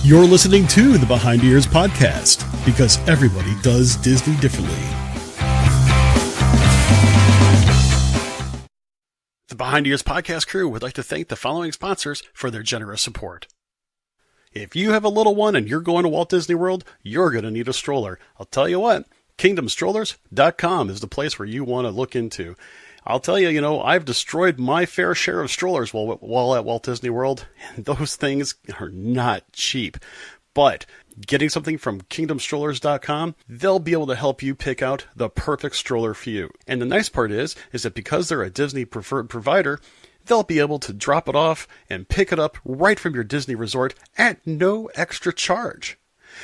You're listening to the Behind Ears podcast, because everybody does Disney differently. The Behind Ears podcast crew would like to thank the following sponsors for their generous support. If you have a little one and you're going to Walt Disney World, you're going to need a stroller. I'll tell you what, KingdomStrollers.com is the place where you want to look into. I'll tell you, I've destroyed my fair share of strollers while at Walt Disney World, and those things are not cheap. But getting something from KingdomStrollers.com, they'll be able to help you pick out the perfect stroller for you. And the nice part is that because they're a Disney preferred provider, they'll be able to drop it off and pick it up right from your Disney resort at no extra charge.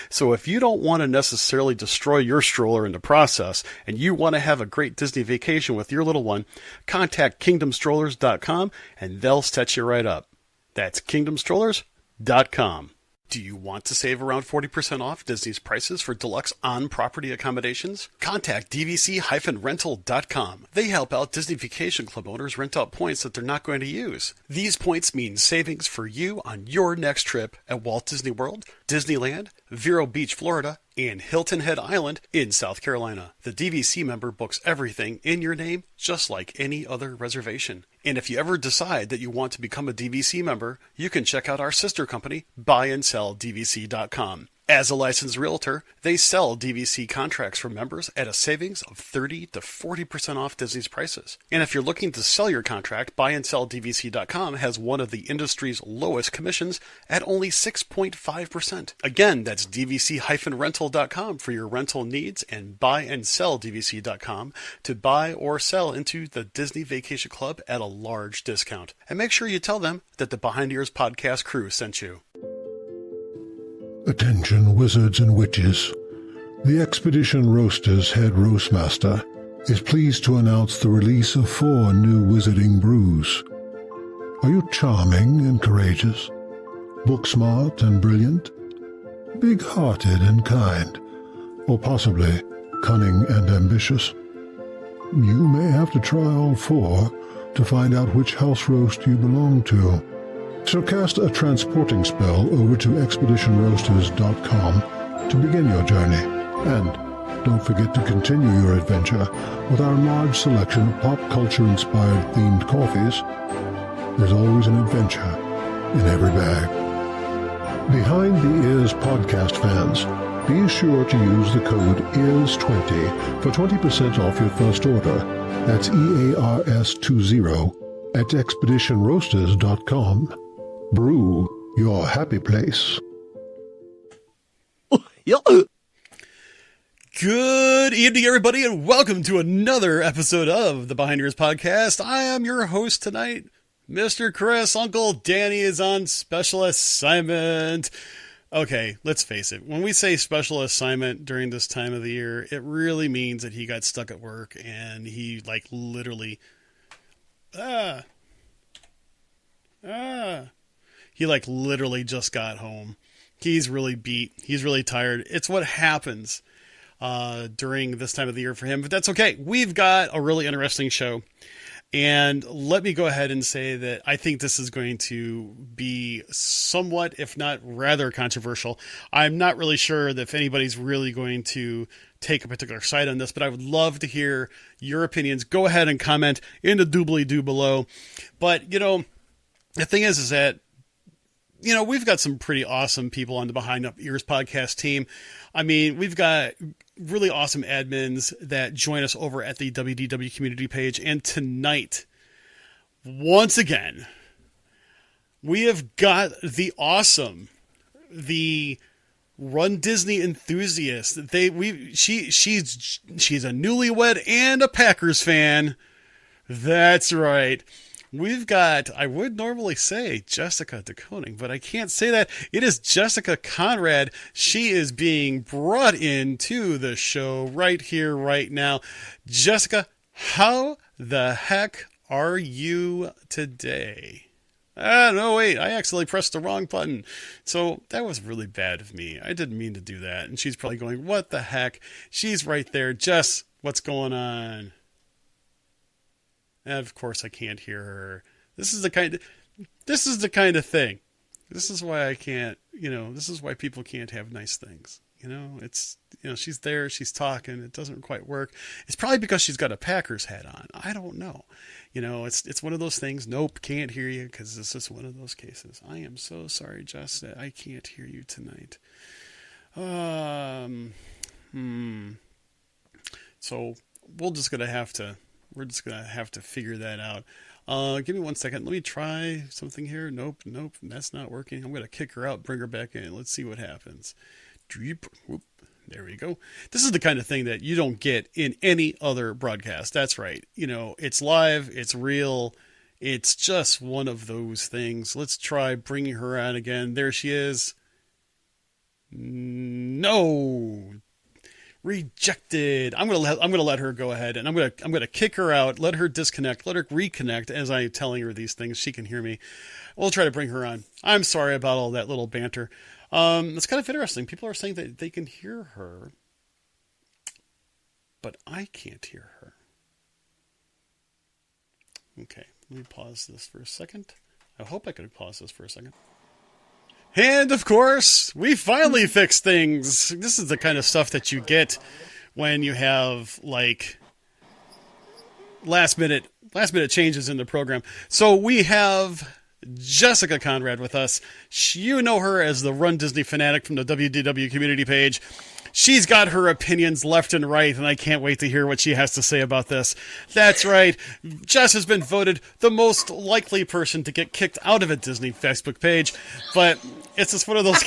So if you don't want to necessarily destroy your stroller in the process and you want to have a great Disney vacation with your little one, contact KingdomStrollers.com and they'll set you right up. That's KingdomStrollers.com. Do you want to save around 40% off Disney's prices for deluxe on-property accommodations? Contact DVC-rental.com. They help out Disney Vacation Club owners rent out points that they're not going to use. These points mean savings for you on your next trip at Walt Disney World, Disneyland, Vero Beach, Florida, and Hilton Head Island in South Carolina. The DVC member books everything in your name, just like any other reservation. And if you ever decide that you want to become a DVC member, you can check out our sister company, BuyAndSellDVC.com. As a licensed realtor, they sell DVC contracts for members at a savings of 30 to 40% off Disney's prices. And if you're looking to sell your contract, BuyAndSellDVC.com has one of the industry's lowest commissions at only 6.5%. Again, that's DVC-rental.com for your rental needs, and BuyAndSellDVC.com to buy or sell into the Disney Vacation Club at a large discount. And make sure you tell them that the Behind Ears podcast crew sent you. Attention wizards and witches. The Expedition Roasters head roastmaster is pleased to announce the release of 4 new wizarding brews. Are you charming and courageous, book-smart and brilliant, big-hearted and kind, or possibly cunning and ambitious? You may have to try all 4 to find out which house roast you belong to. So cast a transporting spell over to Expeditionroasters.com to begin your journey. And don't forget to continue your adventure with our large selection of pop culture-inspired themed coffees. There's always an adventure in every bag. Behind the Ears podcast fans, be sure to use the code EARS20 for 20% off your first order. That's EARS20 at Expeditionroasters.com. Brew, your happy place. Good evening, everybody, and welcome to another episode of the Behind Ears podcast. I am your host tonight, Mr. Chris. Uncle Danny is on special assignment. Okay, let's face it. When we say special assignment during this time of the year, it really means that he got stuck at work and he literally just got home. He's really beat. He's really tired. It's what happens during this time of the year for him, but that's okay. We've got a really interesting show. And let me go ahead and say that I think this is going to be somewhat, if not rather controversial. I'm not really sure that if anybody's really going to take a particular side on this, but I would love to hear your opinions. Go ahead and comment in the doobly-doo below. But, the thing is that, we've got some pretty awesome people on the Behind Ears podcast team. I mean, we've got really awesome admins that join us over at the WDW community page. And tonight, once again, we have got the Run Disney enthusiast. She's a newlywed and a Packers fan. That's right. We've got, I would normally say Jessica DeConing, but I can't say that. It is Jessica Conrad. She is being brought into the show right here, right now. Jessica, how the heck are you today? No, wait, I accidentally pressed the wrong button. So that was really bad of me. I didn't mean to do that. And she's probably going, what the heck? She's right there. Jess, what's going on? And of course I can't hear her. This is the kind of thing. This is why I can't this is why people can't have nice things. It's, she's there, she's talking, it doesn't quite work. It's probably because she's got a Packers hat on. I don't know. It's one of those things. Nope, can't hear you, because this is one of those cases. I am so sorry, Jess, that I can't hear you tonight. So we're just gonna have to figure that out. Give me 1 second. Let me try something here. Nope, that's not working. I'm gonna kick her out, bring her back in. Let's see what happens. There we go. This is the kind of thing that you don't get in any other broadcast. That's right. It's live, it's real. It's just one of those things. Let's try bringing her on again. There she is. No. Rejected. I'm gonna let her go ahead, and I'm gonna kick her out, let her disconnect, let her reconnect. As I'm telling her these things, she can hear me. We'll try to bring her on. I'm sorry about all that little banter. It's kind of interesting. People are saying that they can hear her, but I can't hear her. Okay, let me pause this for a second. I hope I could pause this for a second. And, of course, we finally fixed things. This is the kind of stuff that you get when you have, last minute changes in the program. So we have Jessica Conrad with us. You know her as the Run Disney fanatic from the WDW community page. She's got her opinions left and right, and I can't wait to hear what she has to say about this. That's right. Jess has been voted the most likely person to get kicked out of a Disney Facebook page, but it's just one of those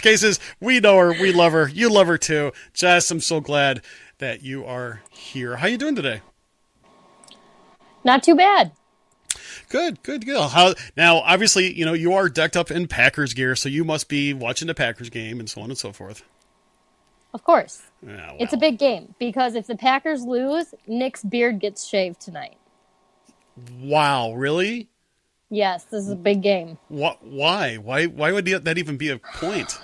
cases. We know her. We love her. You love her too. Jess, I'm so glad that you are here. How you doing today? Not too bad. Good. Now, obviously, you are decked up in Packers gear, so you must be watching the Packers game and so on and so forth. Of course. Well. It's a big game, because if the Packers lose, Nick's beard gets shaved tonight. Wow, really? Yes, this is a big game. Why? Why would that even be a point?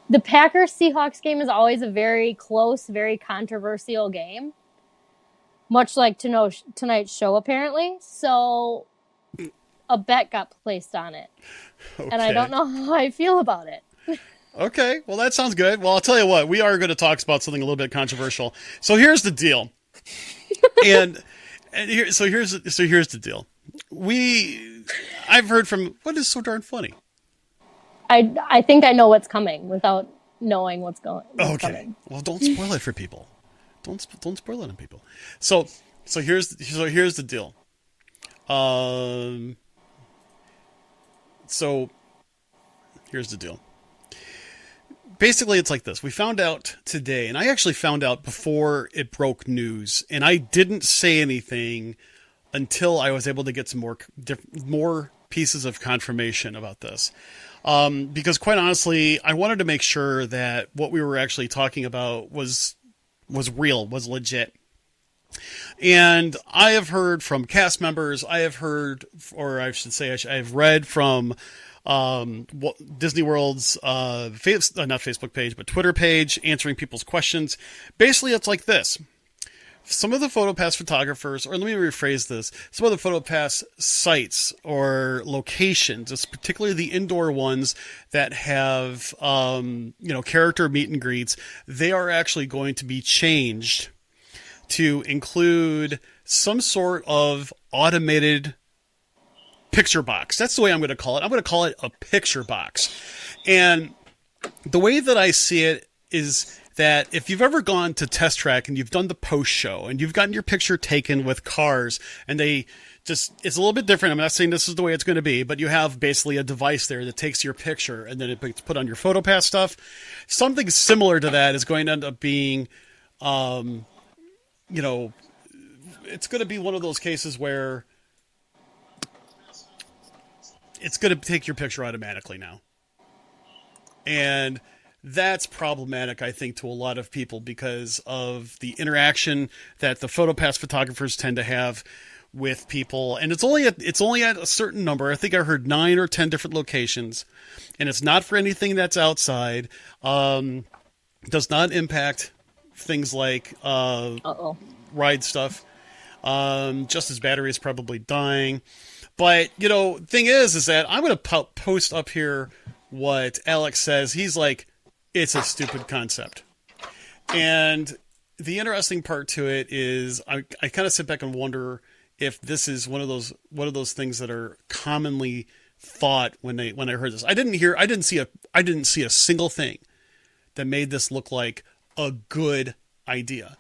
The Packers-Seahawks game is always a very close, very controversial game. Much like tonight's show, apparently. So a bet got placed on it. Okay. And I don't know how I feel about it. Okay, well, that sounds good. Well, I'll tell you what, we are going to talk about something a little bit controversial. So here's the deal. Here's the deal. I've heard from, what is so darn funny? I think I know what's coming without knowing what's okay. coming. Well, don't spoil it for people. Don't spoil it on people. So here's the deal. Here's the deal. Basically, it's like this. We found out today, and I actually found out before it broke news, and I didn't say anything until I was able to get some more pieces of confirmation about this. Because quite honestly, I wanted to make sure that what we were actually talking about was real, was legit. And I have heard from cast members, I have read from Disney World's not Facebook page, but Twitter page, answering people's questions. Basically, it's like this. Some of the Photopass photographers, or let me rephrase this, some of the Photopass sites or locations, particularly the indoor ones that have, character meet and greets, they are actually going to be changed to include some sort of automated picture box. That's the way I'm going to call it. I'm going to call it a picture box. And the way that I see it is that if you've ever gone to Test Track and you've done the post show and you've gotten your picture taken with cars and it's a little bit different. I'm not saying this is the way it's going to be, but you have basically a device there that takes your picture and then it gets put on your Photopass stuff. Something similar to that is going to end up being, it's going to be one of those cases where it's going to take your picture automatically now. And that's problematic, I think, to a lot of people because of the interaction that the Photopass photographers tend to have with people. And it's only at a certain number. I think I heard 9 or 10 different locations. And it's not for anything that's outside. Does not impact things like ride stuff. Just as battery is probably dying. But, thing is that I'm going to post up here what Alex says. He's like, it's a stupid concept. And the interesting part to it is I kind of sit back and wonder if this is one of those things that are commonly thought when I heard this. I didn't see a single thing that made this look like a good idea.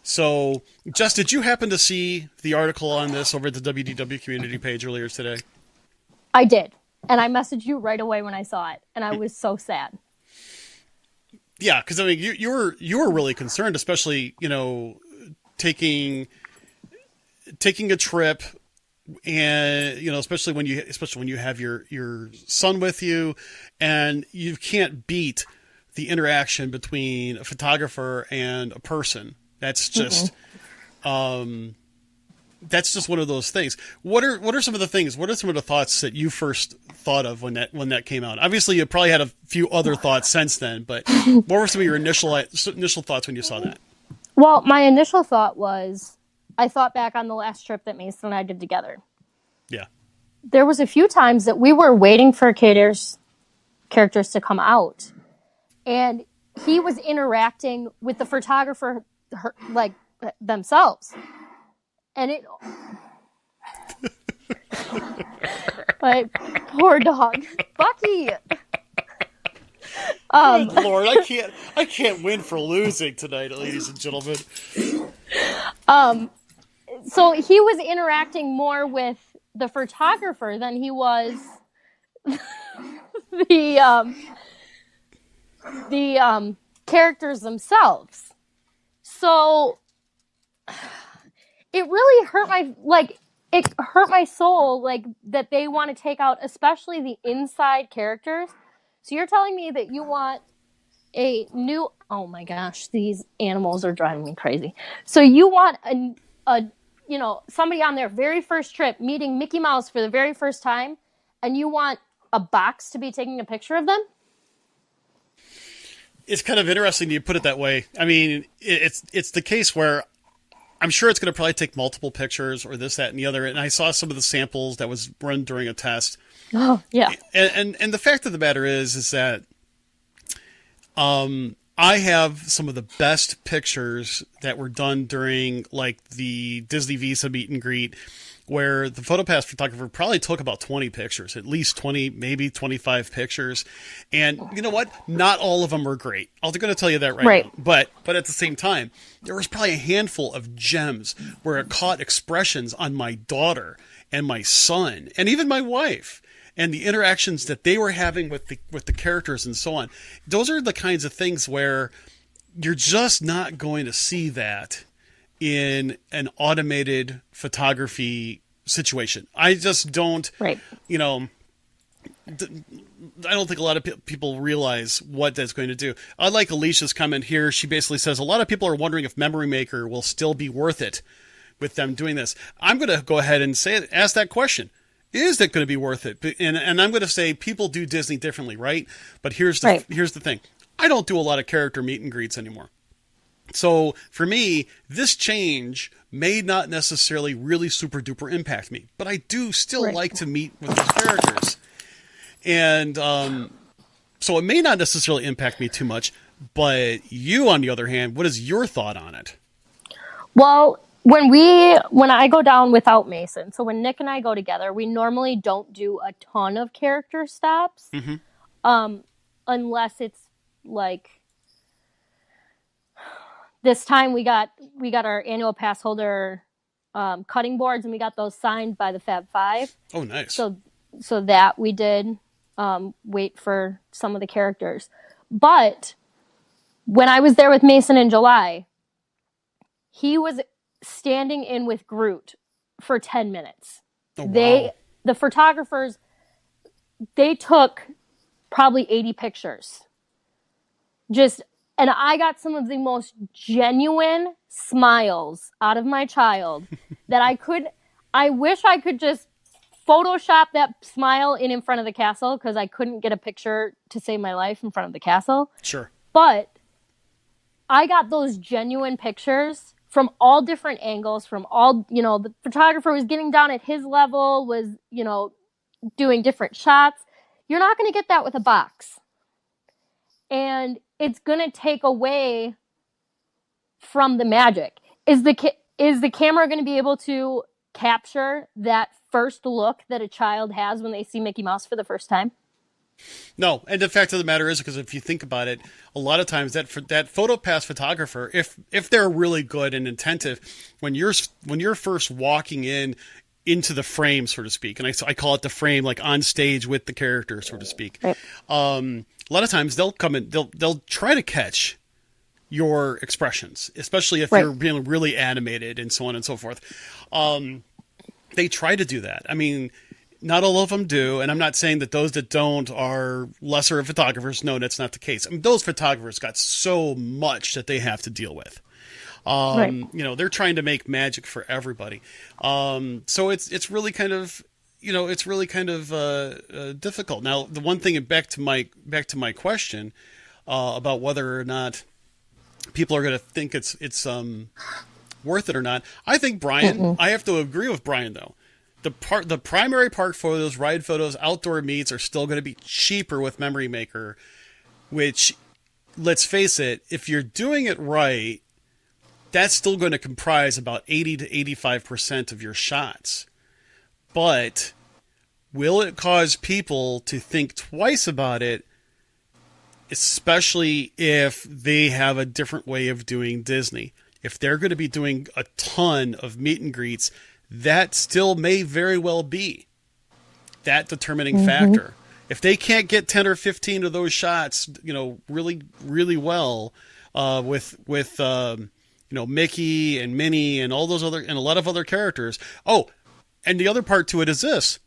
So, Jess, did you happen to see the article on this over at the WDW community page earlier today? I did. And I messaged you right away when I saw it. And I was so sad. Yeah, because I mean, you were really concerned, especially, taking a trip, and especially when you have your son with you, and you can't beat the interaction between a photographer and a person. That's just that's just one of those things. What are some of the things? What are some of the thoughts that you first thought of when that came out? Obviously, you probably had a few other thoughts since then, but what were some of your initial thoughts when you saw that? Well, my initial thought was, I thought back on the last trip that Mason and I did together. Yeah. There was a few times that we were waiting for characters to come out, and he was interacting with the photographer like themselves. And it, my poor dog, Bucky. Good Lord, I can't win for losing tonight, ladies and gentlemen. So he was interacting more with the photographer than he was the characters themselves. So it really hurt my soul, like, that they want to take out especially the inside characters. So you're telling me that you want a new, oh my gosh, these animals are driving me crazy. So you want a somebody on their very first trip meeting Mickey Mouse for the very first time, and you want a box to be taking a picture of them? It's kind of interesting you put it that way. I mean, it's the case where I'm sure it's going to probably take multiple pictures or this, that, and the other. And I saw some of the samples that was run during a test. Oh, yeah. And the fact of the matter is that I have some of the best pictures that were done during like the Disney Visa meet and greet, where the Photopass photographer probably took about 20 pictures, at least 20, maybe 25 pictures. And you know what? Not all of them were great. I'm going to tell you that right now. But at the same time, there was probably a handful of gems where it caught expressions on my daughter and my son and even my wife, and the interactions that they were having with the characters and so on. Those are the kinds of things where you're just not going to see that in an automated photography situation. I just don't, I don't think a lot of people realize what that's going to do. I like Alicia's comment here. She basically says, a lot of people are wondering if Memory Maker will still be worth it with them doing this. I'm going to go ahead and ask that question. Is it going to be worth it? And I'm going to say people do Disney differently, right? But here's the thing. I don't do a lot of character meet and greets anymore. So for me, this change may not necessarily really super duper impact me, but I do still like to meet with those characters. And so it may not necessarily impact me too much, but you, on the other hand, what is your thought on it? Well, when I go down without Mason, so when Nick and I go together, we normally don't do a ton of character stops, unless it's like this time we got our annual pass holder cutting boards, and we got those signed by the Fab Five. Oh, nice. So that we did wait for some of the characters. But when I was there with Mason in July, he was standing in with Groot for 10 minutes. Oh, wow. The photographers, they took probably 80 pictures. And I got some of the most genuine smiles out of my child that I wish I could just Photoshop that smile in front of the castle, because I couldn't get a picture to save my life in front of the castle. Sure. But I got those genuine pictures from all different angles, from all, the photographer was getting down at his level, was, doing different shots. You're not going to get that with a box. And it's going to take away from the magic. Is the camera going to be able to capture that first look that a child has when they see Mickey Mouse for the first time? No, and the fact of the matter is, because if you think about it, a lot of times that Photopass photographer, if they're really good and attentive, when you're first walking into the frame, so to speak, and I call it the frame, like on stage with the character, so to speak. Right. A lot of times they'll come in, they'll try to catch your expressions, especially if you're being really animated and so on and so forth. They try to do that. I mean, not all of them do, and I'm not saying that those that don't are lesser photographers. No, that's not the case. I mean, those photographers got so much that they have to deal with. They're trying to make magic for everybody. So it's really kind of, difficult. Now, the one thing, back to my question, about whether or not people are going to think it's worth it or not. I think Brian, I have to agree with Brian though. The primary park photos, ride photos, outdoor meets are still going to be cheaper with Memory Maker, which, let's face it, if you're doing it right, that's still going to comprise about 80 to 85% of your shots. But will it cause people to think twice about it, especially if they have a different way of doing Disney? If they're going to be doing a ton of meet and greets, that still may very well be that determining factor. If they can't get 10 or 15 of those shots, really, really well, with Mickey and Minnie and all those other, and a lot of other characters. Oh, and the other part to it is this.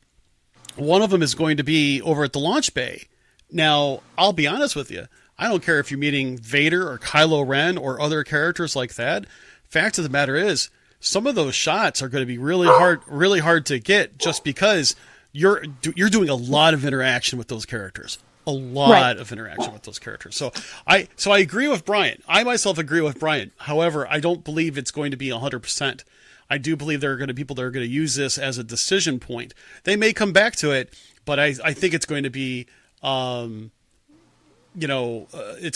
One of them is going to be over at the launch bay. Now, I'll be honest with you. I don't care if you're meeting Vader or Kylo Ren or other characters like that. Fact of the matter is, some of those shots are going to be really hard to get, just because you're doing a lot of interaction with those characters. A lot of interaction with those characters. So I agree with Brian. I myself agree with Brian. However, I don't believe it's going to be 100%. I do believe there are going to be people that are going to use this as a decision point. They may come back to it, but I think it's going to be, it's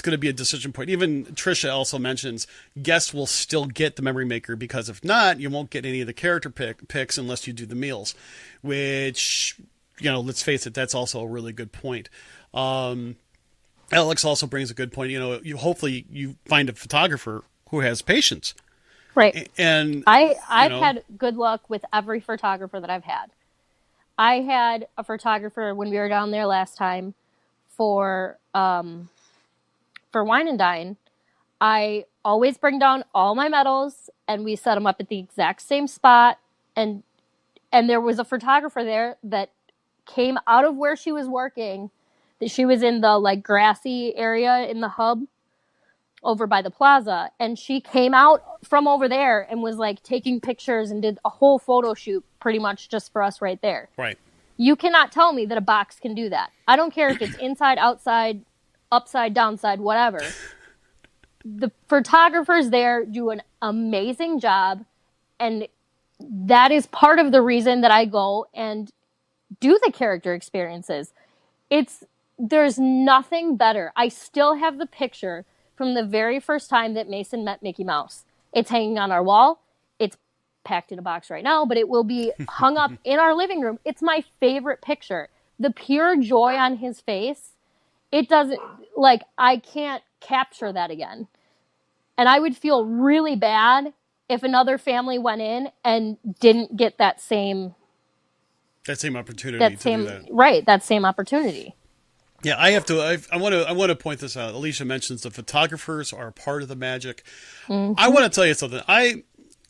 going to be a decision point. Even Trisha also mentions guests will still get the Memory Maker, because if not, you won't get any of the character picks unless you do the meals, which, let's face it, that's also a really good point. Alex also brings a good point. Hopefully you find a photographer who has patience. Right. And I've had good luck with every photographer that I've had. I had a photographer when we were down there last time for Wine and Dine. I always bring down all my medals and we set them up at the exact same spot. And there was a photographer there that came out of where she was working. That she was in the grassy area in the hub over by the plaza, and she came out from over there and was taking pictures and did a whole photo shoot pretty much just for us right there. Right. You cannot tell me that a box can do that. I don't care if it's inside, outside, upside, downside, whatever. The photographers there do an amazing job, and that is part of the reason that I go and do the character experiences. There's nothing better. I still have the picture from the very first time that Mason met Mickey Mouse. It's hanging on our wall. It's packed in a box right now, but it will be hung up in our living room. It's my favorite picture. The pure joy on his face, it doesn't, I can't capture that again. And I would feel really bad if another family went in and didn't get that same opportunity to do that. Right, that same opportunity. Yeah, I want to point this out. Alicia mentions the photographers are part of the magic. I want to tell you something.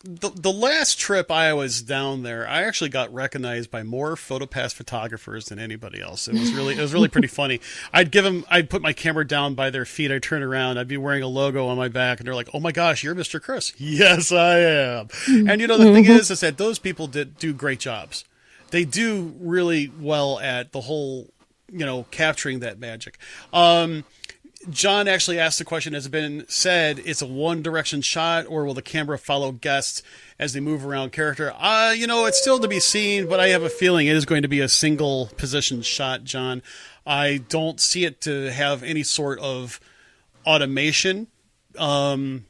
The last trip I was down there, I actually got recognized by more Photopass photographers than anybody else. It was really pretty funny. I'd put my camera down by their feet. I'd turn around. I'd be wearing a logo on my back, and they're like, "Oh my gosh, you're Mr. Chris." Yes, I am. And the thing is that those people do great jobs. They do really well at the whole, capturing that magic. John actually asked the question, has it been said it's a one direction shot, or will the camera follow guests as they move around character? It's still to be seen, but I have a feeling it is going to be a single position shot, John. I don't see it to have any sort of automation. It's going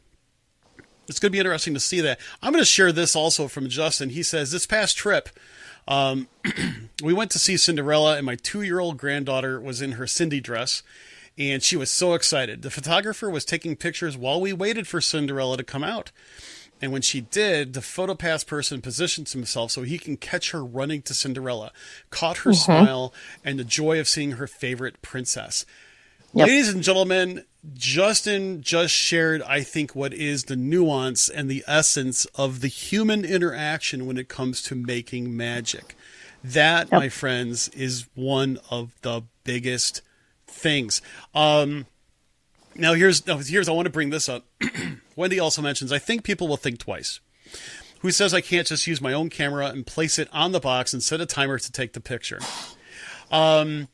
to be interesting to see that. I'm going to share this also from Justin. He says, this past trip, we went to see Cinderella, and my 2-year-old granddaughter was in her Cindy dress, and she was so excited. The photographer was taking pictures while we waited for Cinderella to come out. And when she did, the Photopass person positions himself so he can catch her running to Cinderella, caught her smile, and the joy of seeing her favorite princess. Yep. Ladies and gentlemen, Justin just shared, I think, what is the nuance and the essence of the human interaction when it comes to making magic. That, my friends, is one of the biggest things. Now here's I want to bring this up. Wendy also mentions, I think people will think twice. Who says I can't just use my own camera and place it on the box and set a timer to take the picture? A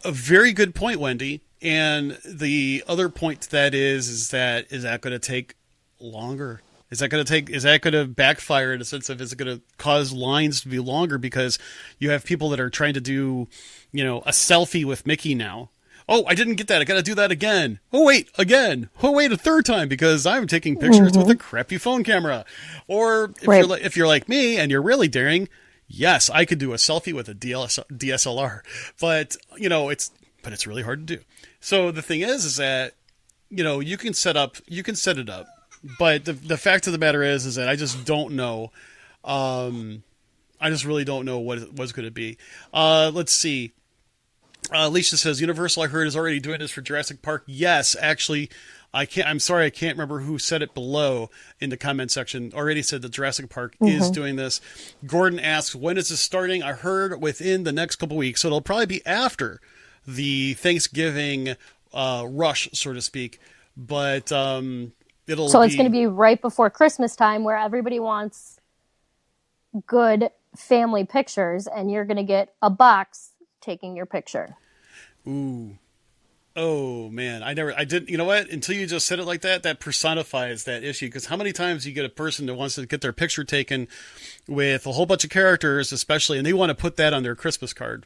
very good point, Wendy. And the other point to that is that going to take longer? Is that going to backfire in a sense of, is it going to cause lines to be longer because you have people that are trying to do, a selfie with Mickey now? Oh, I didn't get that. I got to do that again. Oh, wait, again. Oh, wait, a third time because I'm taking pictures with a crappy phone camera. Or if you're like me and you're really daring, yes, I could do a selfie with a DSLR. But, it's really hard to do. So the thing is that, you can set it up. But the fact of the matter is that I just don't know. I just really don't know what it was going to be. Let's see. Alicia says, Universal, I heard, is already doing this for Jurassic Park. Yes, actually, I'm sorry, I can't remember who said it below in the comment section. Already said that Jurassic Park is doing this. Gordon asks, when is this starting? I heard within the next couple weeks. So it'll probably be after the Thanksgiving rush, so to speak. But it's going to be right before Christmas time, where everybody wants good family pictures, and you're going to get a box taking your picture. Ooh. Oh man, I didn't, you know what? Until you just said it like that personifies that issue. Because how many times you get a person that wants to get their picture taken with a whole bunch of characters, especially, and they want to put that on their Christmas card,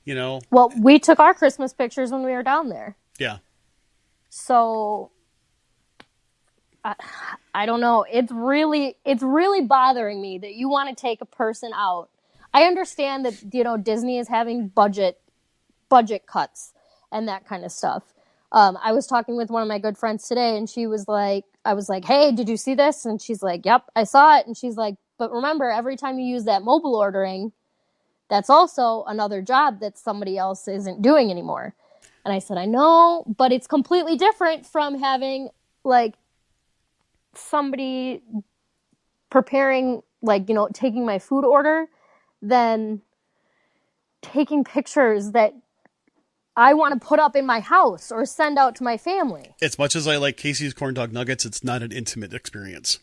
Well, we took our Christmas pictures when we were down there. Yeah. So I don't know. It's really bothering me that you want to take a person out. I understand that, Disney is having budget cuts and that kind of stuff. I was talking with one of my good friends today, and she was like, I was like, hey, did you see this? And she's like, yep, I saw it. And she's like, but remember, every time you use that mobile ordering, that's also another job that somebody else isn't doing anymore. And I said, I know, but it's completely different from having somebody preparing, taking my food order, than taking pictures that I want to put up in my house or send out to my family. As much as I like Casey's corn dog nuggets, it's not an intimate experience.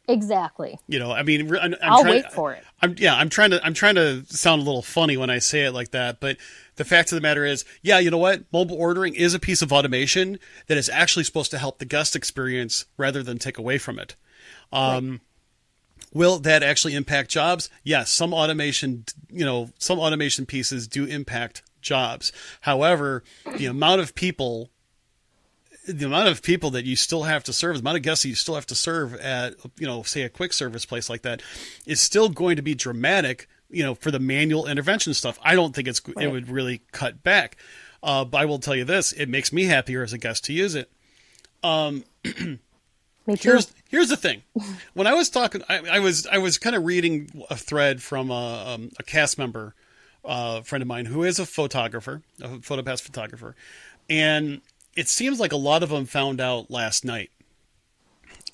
Exactly. I'll wait for it. I'm trying to sound a little funny when I say it like that, but the fact of the matter is, you know what? Mobile ordering is a piece of automation that is actually supposed to help the guest experience rather than take away from it. Right. Will that actually impact jobs? Yes, some automation pieces do impact jobs. However, the amount of people that you still have to serve, the amount of guests that you still have to serve at, say a quick service place like that, is still going to be dramatic, for the manual intervention stuff. I don't think it would really cut back. But I will tell you this, it makes me happier as a guest to use it. Me too. Here's the thing. When I was talking, I was kind of reading a thread from a cast member, friend of mine who is a photographer, a Photopass photographer, and it seems like a lot of them found out last night.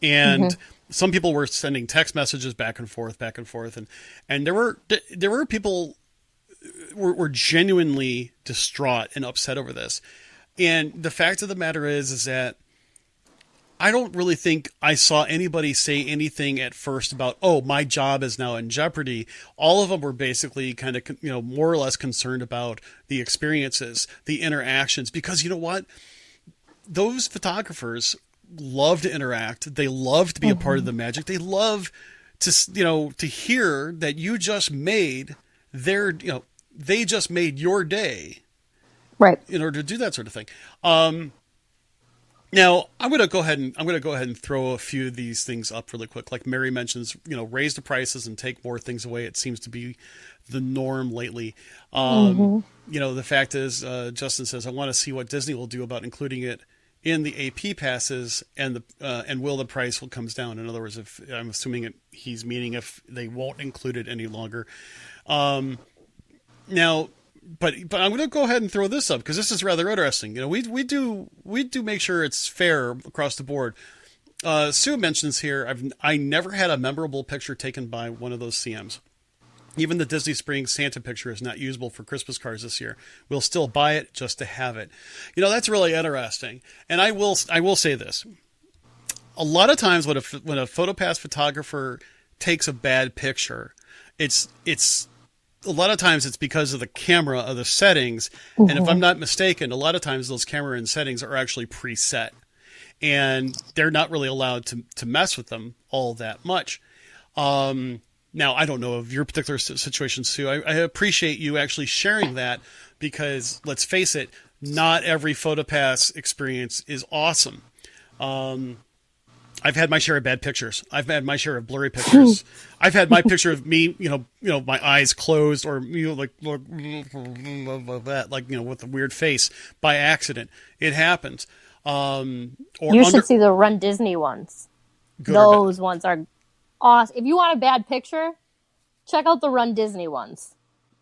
And some people were sending text messages back and forth, and there were people were genuinely distraught and upset over this. And the fact of the matter is that I don't really think I saw anybody say anything at first about, oh, my job is now in jeopardy. All of them were basically kind of, more or less concerned about the experiences, the interactions, because you know what? those photographers love to interact. They love to be a part of the magic. They love to hear that you just made they just made your day, Right. in order to do that sort of thing. Now I'm going to go ahead and throw a few of these things up really quick. Like Mary mentions, raise the prices and take more things away. It seems to be the norm lately. The fact is, Justin says, I want to see what Disney will do about including it in the AP passes, and will the price comes down. In other words, if I'm assuming he's meaning if they won't include it any longer. Now, but I'm going to go ahead and throw this up because this is rather interesting. We do make sure it's fair across the board. Sue mentions here, I never had a memorable picture taken by one of those CMs. Even the Disney Springs Santa picture is not usable for Christmas cards this year. We'll still buy it just to have it. That's really interesting. And I will say this. A lot of times when a Photopass photographer takes a bad picture, it's a lot of times it's because of the camera or the settings. And if I'm not mistaken, a lot of times those camera and settings are actually preset, and they're not really allowed to mess with them all that much. Now, I don't know of your particular situation, Sue. I appreciate you actually sharing that because, let's face it, not every Photopass experience is awesome. I've had my share of bad pictures. I've had my share of blurry pictures. I've had my picture of me, my eyes closed or, like that, with a weird face by accident. It happens. You should see the Run Disney ones. Those ones are awesome. If you want a bad picture, check out the Run Disney ones.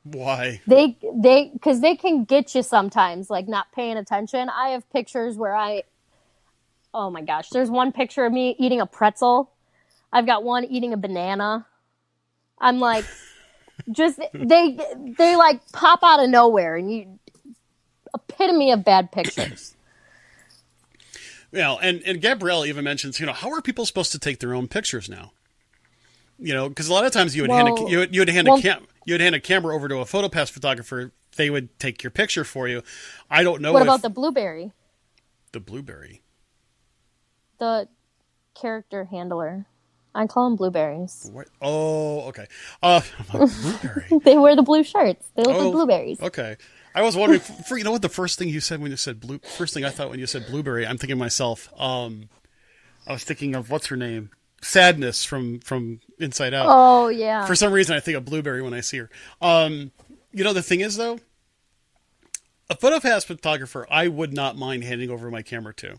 Why? Because they can get you sometimes, like not paying attention. I have pictures where oh my gosh, there's one picture of me eating a pretzel. I've got one eating a banana. I'm like, they like pop out of nowhere, and epitome of bad pictures. And Gabrielle even mentions, how are people supposed to take their own pictures now? Because a lot of times you would hand a camera over to a Photopass photographer. They would take your picture for you. I don't know. What about the Blueberry? The Blueberry. The character handler. I call them Blueberries. What? Oh, okay. Blueberry. They wear the blue shirts. They look like blueberries. Okay. I was wondering, what the first thing you said when you said first thing I thought when you said Blueberry, I'm thinking to myself, I was thinking of, what's her name? Sadness from Inside Out. Oh, yeah. For some reason, I think of Blueberry when I see her. The thing is, though, a Photopass photographer, I would not mind handing over my camera to.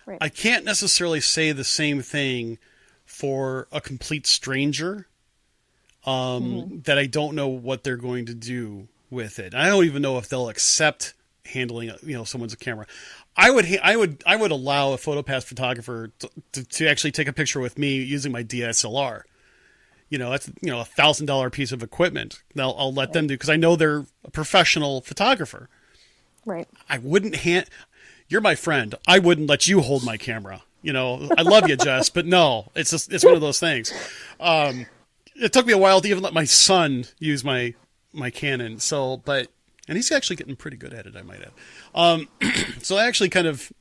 Right. I can't necessarily say the same thing for a complete stranger that I don't know what they're going to do with it. I don't even know if they'll accept handling someone's camera. I would allow a Photopass photographer to actually take a picture with me using my DSLR. That's $1,000 piece of equipment. I'll let them do, because I know they're a professional photographer. Right. I wouldn't You're my friend. I wouldn't let you hold my camera. I love you, Jess, but no, it's one of those things. It took me a while to even let my son use my Canon. And he's actually getting pretty good at it, I might add. So that actually kind of,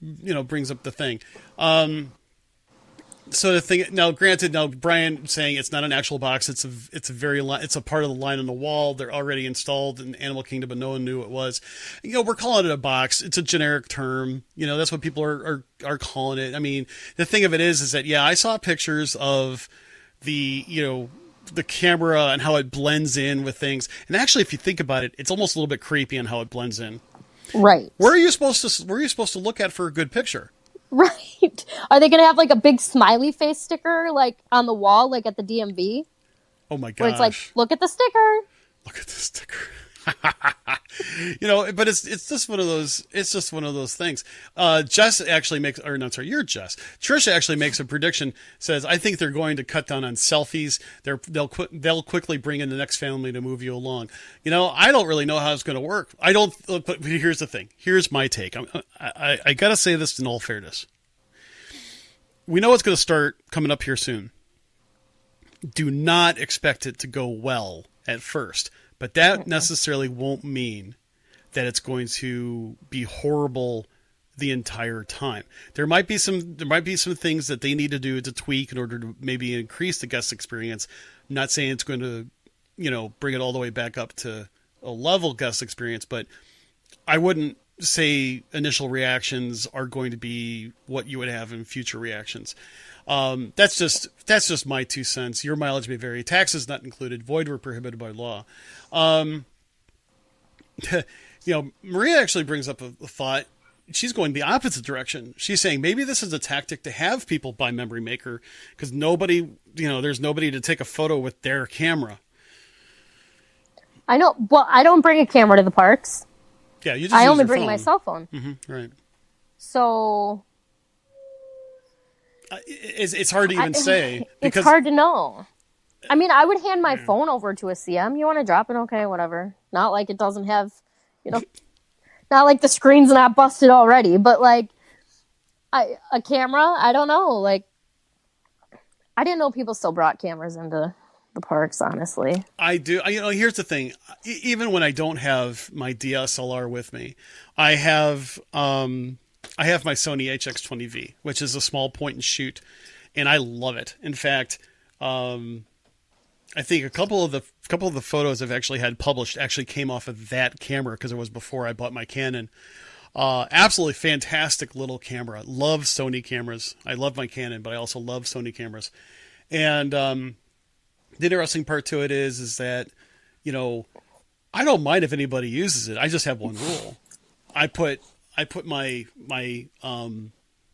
brings up the thing. So the thing now, granted, Brian saying it's not an actual box. It's a part of the line on the wall. They're already installed in Animal Kingdom, but no one knew it was. We're calling it a box. It's a generic term. That's what people are calling it. I mean, the thing of it is that, yeah, I saw pictures of the camera and how it blends in with things. And actually, if you think about it, it's almost a little bit creepy on how it blends in. Right. Where are you supposed to look at for a good picture? Right. Are they going to have like a big smiley face sticker like on the wall, like at the DMV? Oh my gosh. Where it's like, look at the sticker. Look at the sticker. But it's just one of those things. Jess actually makes, or not, sorry, you're Jess. Trisha actually makes a prediction, says, I think they're going to cut down on selfies. They'll quickly bring in the next family to move you along. I don't really know how it's going to work. But here's the thing. Here's my take. I got to say this in all fairness. We know it's going to start coming up here soon. Do not expect it to go well at first. But that necessarily won't mean that it's going to be horrible the entire time. There might be some things that they need to do to tweak in order to maybe increase the guest experience. I'm not saying it's going to, bring it all the way back up to a level guest experience, but I wouldn't say initial reactions are going to be what you would have in future reactions. That's just my 2 cents. Your mileage may vary. Taxes not included. Void where prohibited by law. Maria actually brings up a thought. She's going the opposite direction. She's saying maybe this is a tactic to have people buy Memory Maker because there's nobody to take a photo with their camera. I know. Well, I don't bring a camera to the parks. Yeah, you just I use only your bring phone. my cell phone. Mm-hmm, right. So it's hard to even say. It's hard to know. I mean, I would hand my phone over to a CM. You want to drop it? Okay, whatever. Not like it doesn't have, not like the screen's not busted already, but like a camera, I don't know. Like, I didn't know people still brought cameras into the parks, honestly. I do. Here's the thing. Even when I don't have my DSLR with me, I have my Sony HX20V, which is a small point and shoot, and I love it. In fact, I think a couple of the photos I've actually had published actually came off of that camera because it was before I bought my Canon. Absolutely fantastic little camera. Love Sony cameras. I love my Canon, but I also love Sony cameras. And the interesting part to it is that, I don't mind if anybody uses it. I just have one rule. I put my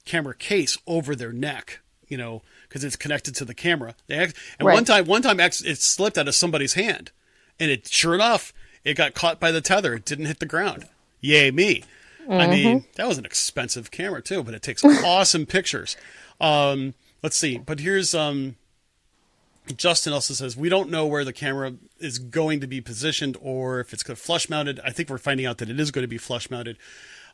camera case over their neck, because it's connected to the camera. And right. one time it slipped out of somebody's hand, and sure enough, it got caught by the tether. It didn't hit the ground. Yay me. Mm-hmm. I mean, that was an expensive camera too, but it takes awesome pictures. Let's see. But here's, Justin also says, we don't know where the camera is going to be positioned or if it's going to flush mounted. I think we're finding out that it is going to be flush mounted.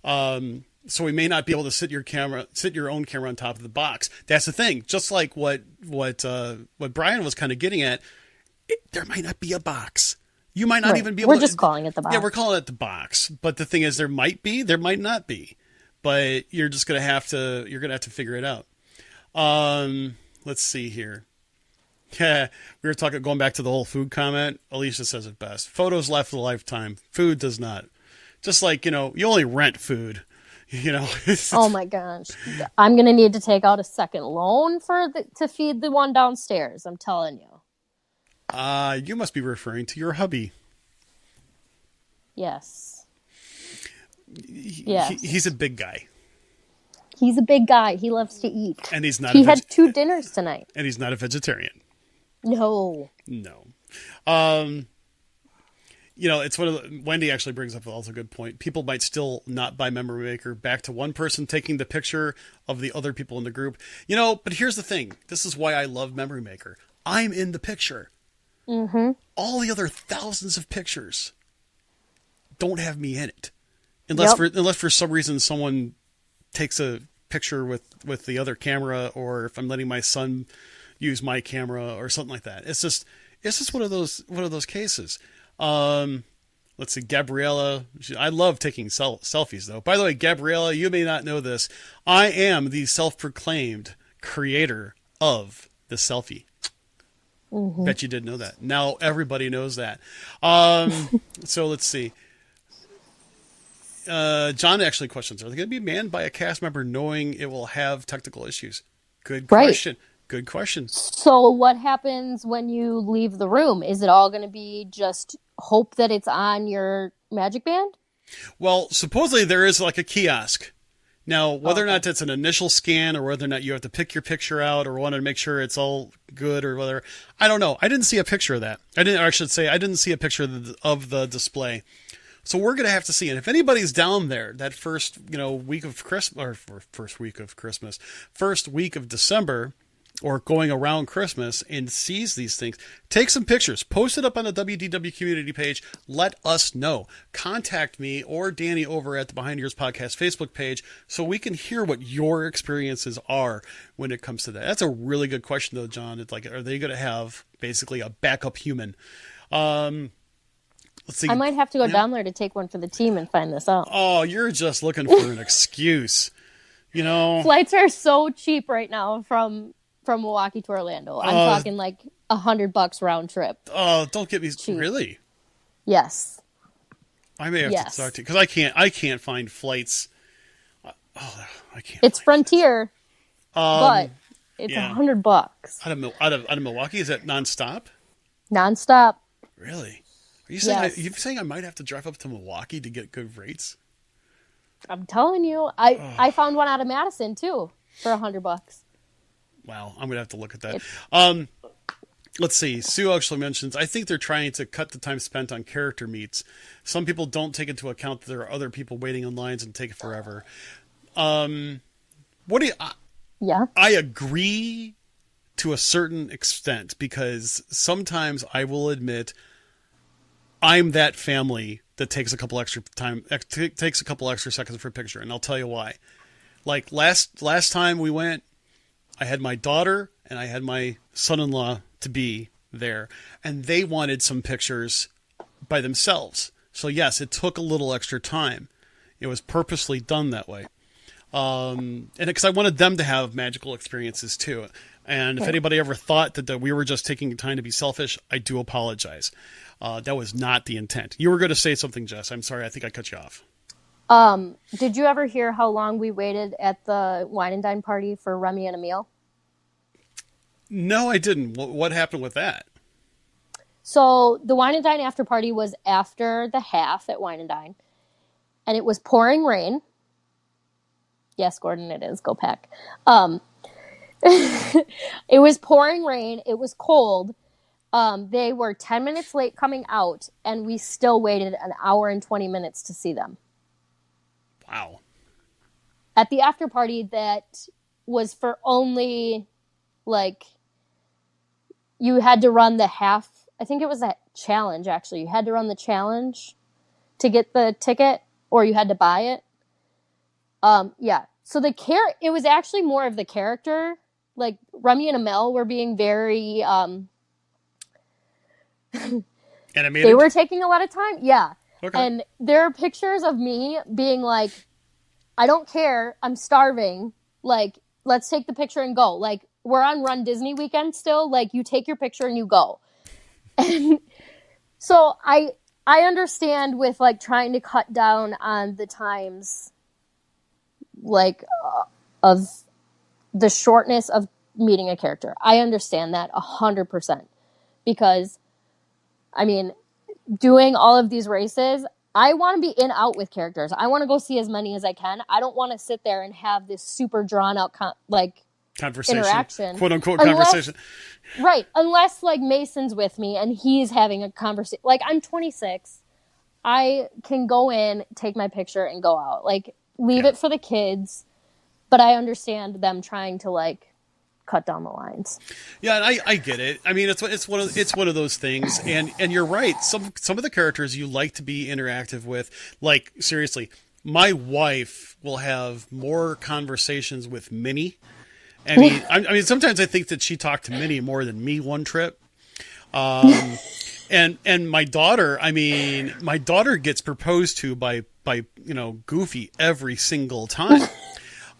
So we may not be able to sit your own camera on top of the box. That's the thing. Just like what Brian was kind of getting at, there might not be a box. You might not even be able We're just calling it the box. Yeah, we're calling it the box. But the thing is, there might be, there might not be. But you're just going to have to figure it out. Let's see here. Yeah, we were going back to the whole food comment. Alicia says it best. Photos last a lifetime. Food does not. Just like, you only rent food. Oh my gosh. I'm going to need to take out a second loan to feed the one downstairs. I'm telling you. You must be referring to your hubby. Yes. Yes. He's a big guy. He's a big guy. He loves to eat. And he's not. He had 2 dinners tonight. And he's not a vegetarian. No. It's Wendy actually brings up also a good point. People might still not buy Memory Maker. Back to one person taking the picture of the other people in the group. But here's the thing. This is why I love Memory Maker. I'm in the picture. Mm-hmm. All the other thousands of pictures don't have me in it. Unless for some reason someone takes a picture with the other camera, or if I'm letting my son use my camera or something like that. It's just one of those cases. Let's see, Gabriella. I love taking selfies though. By the way, Gabriella, you may not know this. I am the self-proclaimed creator of the selfie. Mm-hmm. Bet you didn't know that. Now everybody knows that. So let's see. John actually questions, are they going to be manned by a cast member knowing it will have technical issues? Good question. Right. Good question. So what happens when you leave the room? Is it all going to be just hope that it's on your Magic Band? Well, supposedly there is like a kiosk. Now, whether or not that's an initial scan or whether or not you have to pick your picture out or want to make sure it's all good or whether, I don't know. I didn't see a picture of that. I didn't see a picture of the display. So we're going to have to see. And if anybody's down there that first week of Christmas, or first week of December, or going around Christmas and sees these things, take some pictures, post it up on the WDW community page. Let us know. Contact me or Danny over at the Behind Ears Podcast Facebook page so we can hear what your experiences are when it comes to that. That's a really good question though, John. It's like, are they going to have basically a backup human? let's see. I might have to go down there to take one for the team and find this out. Oh, you're just looking for an excuse. You know, flights are so cheap right now from Milwaukee to Orlando. I'm talking like $100 round trip. Oh, don't get me cheap. Really? Yes. I may have to talk to you because I can't find flights. Oh, I can't. It's Frontier, but it's $100. Out of Milwaukee, is that nonstop? Nonstop. Really? Are you saying you saying I might have to drive up to Milwaukee to get good rates? I'm telling you, I found one out of Madison too for $100. Wow, I'm gonna have to look at that. Let's see. Sue actually mentions, I think they're trying to cut the time spent on character meets. Some people don't take into account that there are other people waiting in lines and take it forever. What do you? I agree to a certain extent because sometimes I will admit I'm that family that takes a couple extra seconds for a picture, and I'll tell you why. Like last time we went, I had my daughter and I had my son-in-law to be there, and they wanted some pictures by themselves. So yes, it took a little extra time. It was purposely done that way. And because I wanted them to have magical experiences too. And if anybody ever thought that we were just taking time to be selfish, I do apologize. That was not the intent. You were going to say something, Jess. I'm sorry. I think I cut you off. Did you ever hear how long we waited at the wine and dine party for Remy and Emil? No, I didn't. What happened with that? So the wine and dine after party was after the half at wine and dine, and it was pouring rain. Yes, Gordon, it is. Go Pack. It was pouring rain. It was cold. They were 10 minutes late coming out, and we still waited an hour and 20 minutes to see them. Wow. At the after party that was for only, like, you had to run the half. I think it was a challenge, actually. You had to run the challenge to get the ticket, or you had to buy it. Yeah. So it was actually more of the character. Like, Remy and Emil were being very, animated? They were taking a lot of time. Yeah. Okay. And there are pictures of me being like, I don't care. I'm starving. Like, let's take the picture and go. Like, we're on Run Disney weekend still. Like, you take your picture and you go. And so I understand with, like, trying to cut down on the times, like, of the shortness of meeting a character. I understand that 100%. Because, I mean, doing all of these races, I want to be in out with characters. I want to go see as many as I can. I don't want to sit there and have this super drawn out conversation, interaction, quote unquote conversation. Right, unless like Mason's with me and he's having a conversation. Like, I'm 26, I can go in, take my picture, and go out. Like, leave it for the kids. But I understand them trying to like cut down the lines. Yeah, and I get it. I mean, it's one of those things, and you're right. Some of the characters you like to be interactive with, like, seriously, my wife will have more conversations with Minnie. I mean, sometimes I think that she talked to Minnie more than me one trip. And my daughter, I mean, my daughter gets proposed to by Goofy every single time.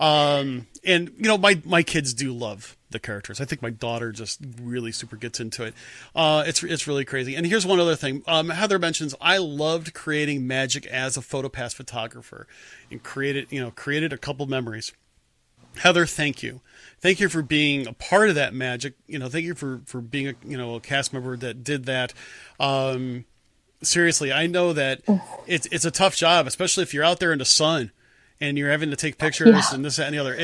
And my kids do love the characters. I think my daughter just really super gets into it. It's really crazy. And here's one other thing. Heather mentions, I loved creating magic as a Photopass photographer and created a couple memories. Heather, thank you. Thank you for being a part of that magic. Thank you for being a cast member that did that. Seriously, I know that it's a tough job, especially if you're out there in the sun and you're having to take pictures and this, that, and the other.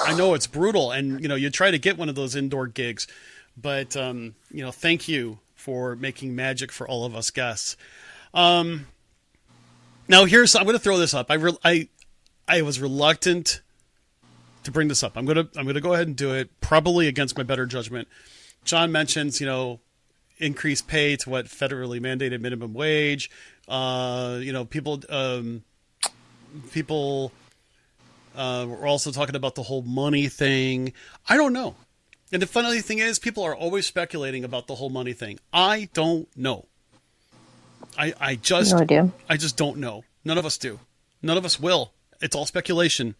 I know it's brutal, and you try to get one of those indoor gigs, but thank you for making magic for all of us guests. Now I'm going to throw this up. I was reluctant to bring this up. I'm going to go ahead and do it, probably against my better judgment. John mentions, increased pay to what federally mandated minimum wage. People were also talking about the whole money thing. I don't know. And the funny thing is, people are always speculating about the whole money thing. I don't know. I No idea. just don't know. None of us do. None of us will. It's all speculation.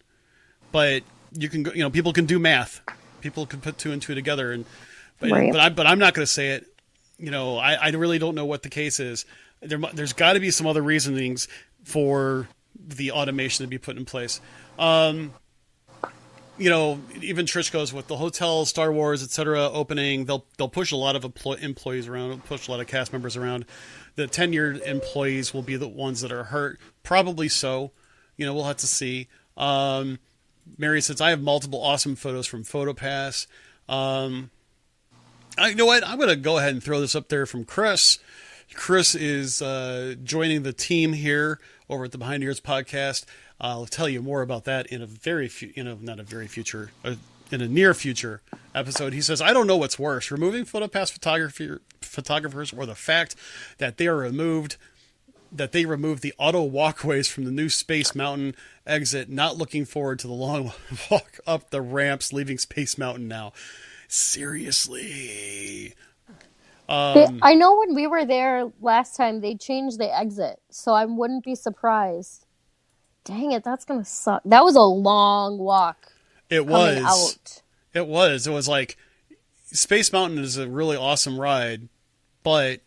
But you can go, people can do math. People can put 2 and 2 together, and Right. but I'm not going to say it. I really don't know what the case is. There's got to be some other reasonings for the automation to be put in place. Even Trish goes with the hotel, Star Wars, etc. opening. They'll push a lot of employees around, push a lot of cast members around. The tenured employees will be the ones that are hurt. Probably so. We'll have to see. Mary says, I have multiple awesome photos from Photopass. You know what? I'm going to go ahead and throw this up there from Chris. Chris is joining the team here over at the Behind Ears podcast. I'll tell you more about that in a in a near future episode. He says, I don't know what's worse, removing Photopass photographers or the fact that they removed the auto walkways from the new Space Mountain exit. Not looking forward to the long walk up the ramps leaving Space Mountain now. Seriously. I know when we were there last time, they changed the exit, so I wouldn't be surprised. Dang it, that's going to suck. That was a long walk. It was. It was like, Space Mountain is a really awesome ride, but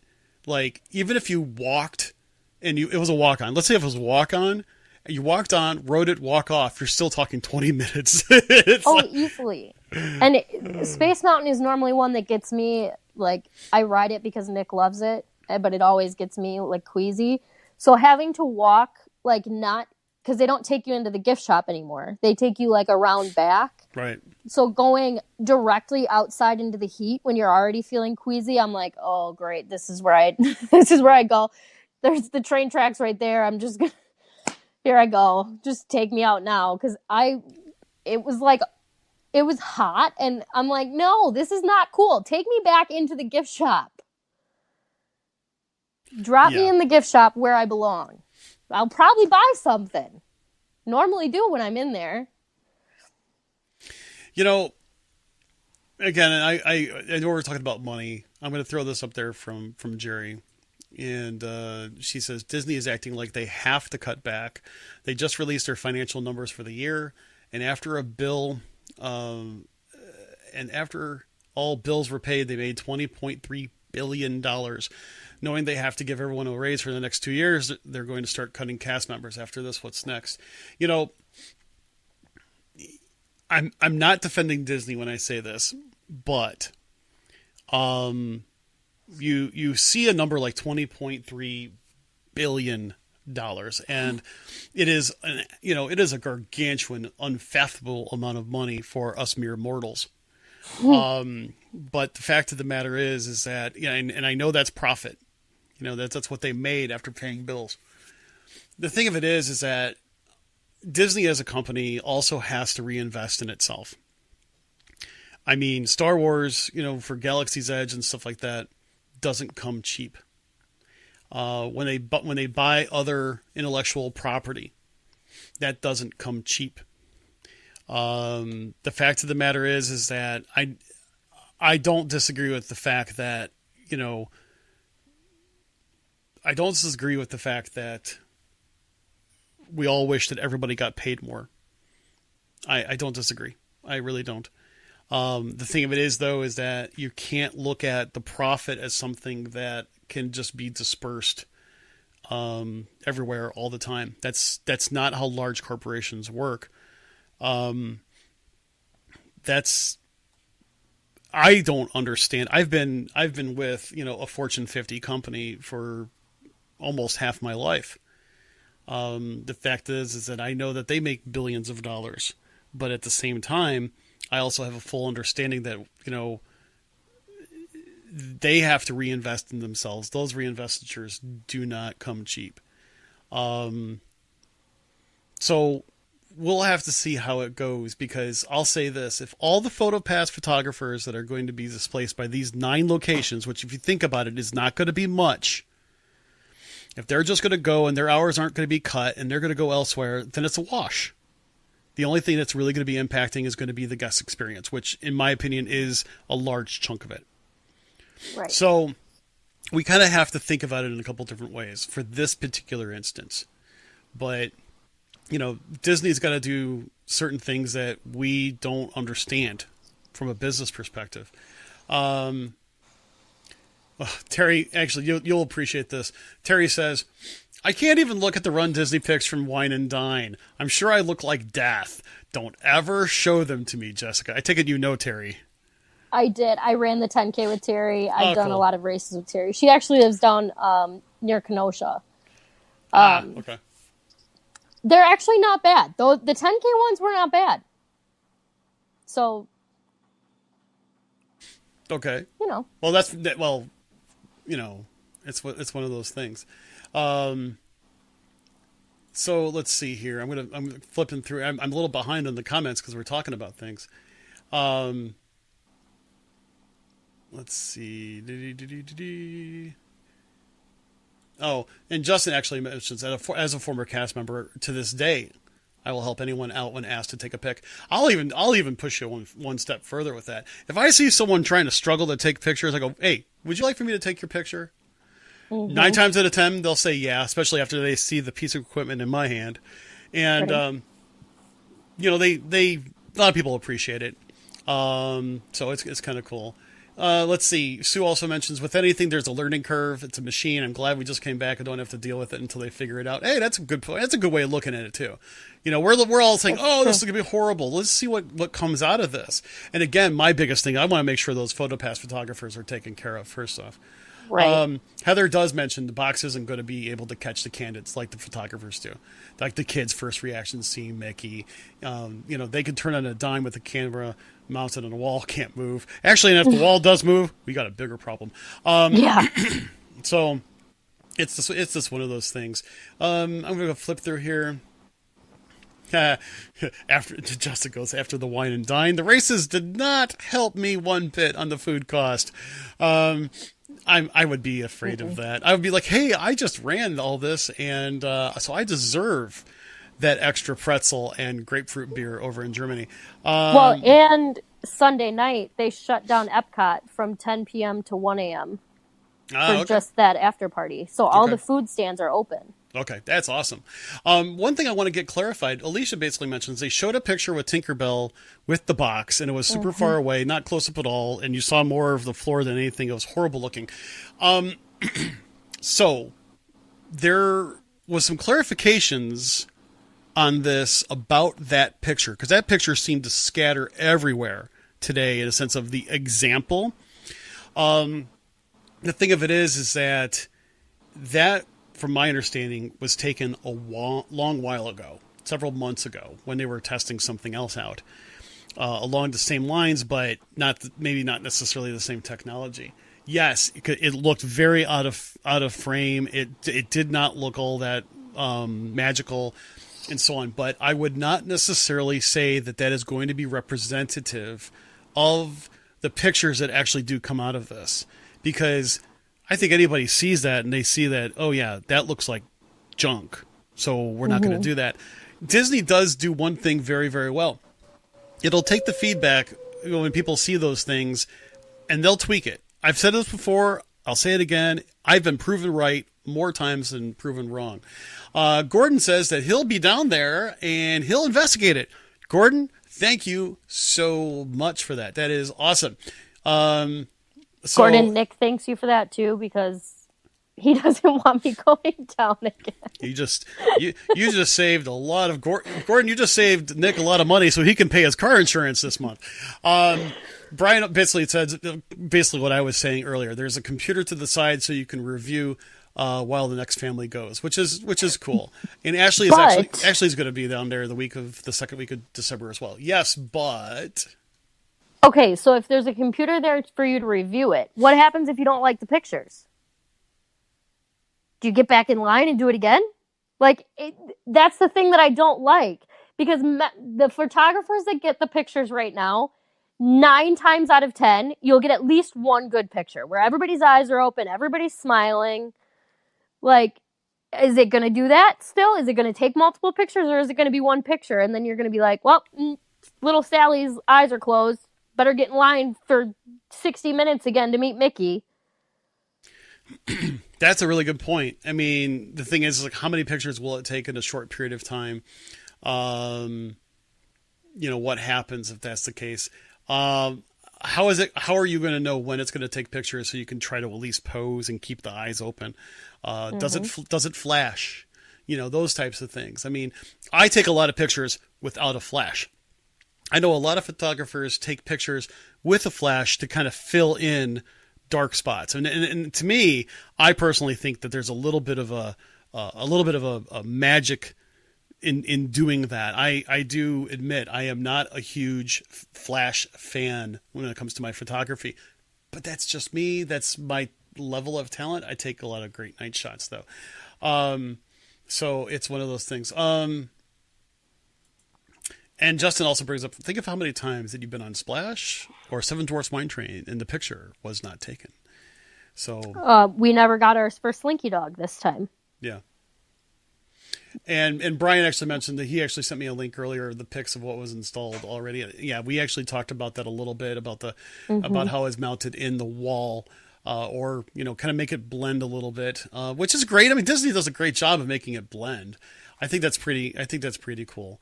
like, even if you walked and it was a walk on, let's say if it was a walk on, you walked on, rode it, walk off, you're still talking 20 minutes. Easily. And Space Mountain is normally one that gets me, like, I ride it because Nick loves it, but it always gets me, like, queasy. So having to walk, like, not, because they don't take you into the gift shop anymore. They take you, like, around back. Right. So going directly outside into the heat when you're already feeling queasy, I'm like, oh, great, this is where I go. There's the train tracks right there. I'm just going to, here I go. Just take me out now. Because it was hot, and I'm like, no, this is not cool. Take me back into the gift shop. Drop me in the gift shop where I belong. I'll probably buy something. Normally do when I'm in there. Again, I know we're talking about money. I'm going to throw this up there from Jerry. And she says, Disney is acting like they have to cut back. They just released their financial numbers for the year. And after after all bills were paid, they made $20.3 billion. Knowing they have to give everyone a raise for the next 2 years, they're going to start cutting cast members after this. What's next? I'm not defending Disney when I say this, but you see a number like $20.3 billion, and it is a gargantuan, unfathomable amount of money for us mere mortals. But the fact of the matter is that, and I know that's profit. That's what they made after paying bills. The thing of it is that Disney as a company also has to reinvest in itself. I mean, Star Wars, for Galaxy's Edge and stuff like that, doesn't come cheap. When they buy other intellectual property, that doesn't come cheap. The fact of the matter is that I don't disagree with the fact that, I don't disagree with the fact that we all wish that everybody got paid more. I don't disagree. I really don't. The thing of it is, though, is that you can't look at the profit as something that can just be dispersed everywhere all the time. That's not how large corporations work. I don't understand. I've been with, a Fortune 50 company for almost half my life. The fact is that I know that they make billions of dollars, but at the same time, I also have a full understanding that, they have to reinvest in themselves. Those reinvestitures do not come cheap. So we'll have to see how it goes, because I'll say this: if all the Photopass photographers that are going to be displaced by these 9 locations, which if you think about it is not going to be much, if they're just going to go and their hours aren't going to be cut and they're going to go elsewhere, then it's a wash. The only thing that's really going to be impacting is going to be the guest experience, which in my opinion is a large chunk of it. Right. So we kind of have to think about it in a couple different ways for this particular instance. But, Disney's got to do certain things that we don't understand from a business perspective. Terry, actually, you'll appreciate this. Terry says, I can't even look at the Run Disney pics from Wine and Dine. I'm sure I look like death. Don't ever show them to me, Jessica. I take it you know Terry. I did. I ran the 10K with Terry. I've done cool. a lot of races with Terry. She actually lives down near Kenosha. Okay. They're actually not bad. Though the 10K ones were not bad. So, okay. Well, it's one of those things. So let's see here. I'm flipping through. I'm a little behind on the comments because we're talking about things. Let's see. Oh, and Justin actually mentions that as a former cast member, to this day, I will help anyone out when asked to take a pic. I'll even push you one step further with that. If I see someone trying to struggle to take pictures, I go, "Hey, would you like for me to take your picture?" Mm-hmm. 9 times out of 10, they'll say yeah, especially after they see the piece of equipment in my hand, and right. They a lot of people appreciate it. So it's kind of cool. Let's see. Sue also mentions, with anything, there's a learning curve. It's a machine. I'm glad we just came back and don't have to deal with it until they figure it out. Hey, that's a good point. That's a good way of looking at it too. We're all saying, oh, this is going to be horrible. Let's see what comes out of this. And again, my biggest thing, I want to make sure those Photopass photographers are taken care of first off. Right. Heather does mention the box isn't going to be able to catch the candidates like the photographers do. Like the kids' first reactions seeing Mickey. They could turn on a dime with the camera mounted on a wall, can't move. Actually, and if the wall does move, we got a bigger problem. Yeah. So it's just one of those things. I'm going to flip through here. Justin goes, after the wine and dine, the races did not help me one bit on the food cost. I would be afraid of that. I would be like, hey, I just ran all this, and so I deserve that extra pretzel and grapefruit beer over in Germany. And Sunday night, they shut down Epcot from 10 p.m. to 1 a.m. for just that after party. So all the food stands are open. Okay, that's awesome. One thing I want to get clarified, Alicia basically mentions they showed a picture with Tinkerbell with the box, and it was super far away, not close up at all, and you saw more of the floor than anything. It was horrible looking. So there was some clarifications on this about that picture, because that picture seemed to scatter everywhere today in a sense of the example. The thing of it is that from my understanding, was taken a long while ago, several months ago, when they were testing something else out along the same lines, but maybe not necessarily the same technology. Yes, it looked very out of frame. It did not look all that magical, and so on. But I would not necessarily say that is going to be representative of the pictures that actually do come out of this, because I think anybody sees that and they see that, oh yeah, that looks like junk, so we're not going to do that. Disney does do one thing very, very well. It'll take the feedback when people see those things, and they'll tweak it. I've said this before. I'll say it again. I've been proven right more times than proven wrong. Gordon says that he'll be down there and he'll investigate it. Gordon, thank you so much for that. That is awesome. Gordon, Nick thanks you for that too, because he doesn't want me going down again. You just saved a lot of Gordon. You just saved Nick a lot of money so he can pay his car insurance this month. Brian basically said what I was saying earlier. There's a computer to the side so you can review while the next family goes, which is cool. And Ashley's going to be down there the second week of December as well. Yes, but. Okay, so if there's a computer there for you to review it, what happens if you don't like the pictures? Do you get back in line and do it again? That's the thing that I don't like, because the photographers that get the pictures right now, 9 times out of 10, you'll get at least one good picture where everybody's eyes are open, everybody's smiling. Is it going to do that still? Is it going to take multiple pictures, or is it going to be one picture? And then you're going to be like, well, little Sally's eyes are closed. Better get in line for 60 minutes again to meet Mickey. That's a really good point. I mean, the thing is, like, how many pictures will it take in a short period of time? Um, what happens if that's the case? How is it? How are you going to know when it's going to take pictures so you can try to at least pose and keep the eyes open? Does it flash? Those types of things. I mean, I take a lot of pictures without a flash. I know a lot of photographers take pictures with a flash to kind of fill in dark spots. And to me, I personally think that there's a little bit of a magic in doing that. I do admit I am not a huge flash fan when it comes to my photography, but that's just me. That's my level of talent. I take a lot of great night shots though. So it's one of those things. And Justin also brings up, think of how many times that you've been on Splash or Seven Dwarfs Wine Train and the picture was not taken. So we never got our first Slinky Dog this time. Yeah. And Brian actually mentioned that he actually sent me a link earlier, the pics of what was installed already. Yeah, we actually talked about that a little bit, about about how it's mounted in the wall, or kind of make it blend a little bit, which is great. I mean, Disney does a great job of making it blend. I think that's pretty cool.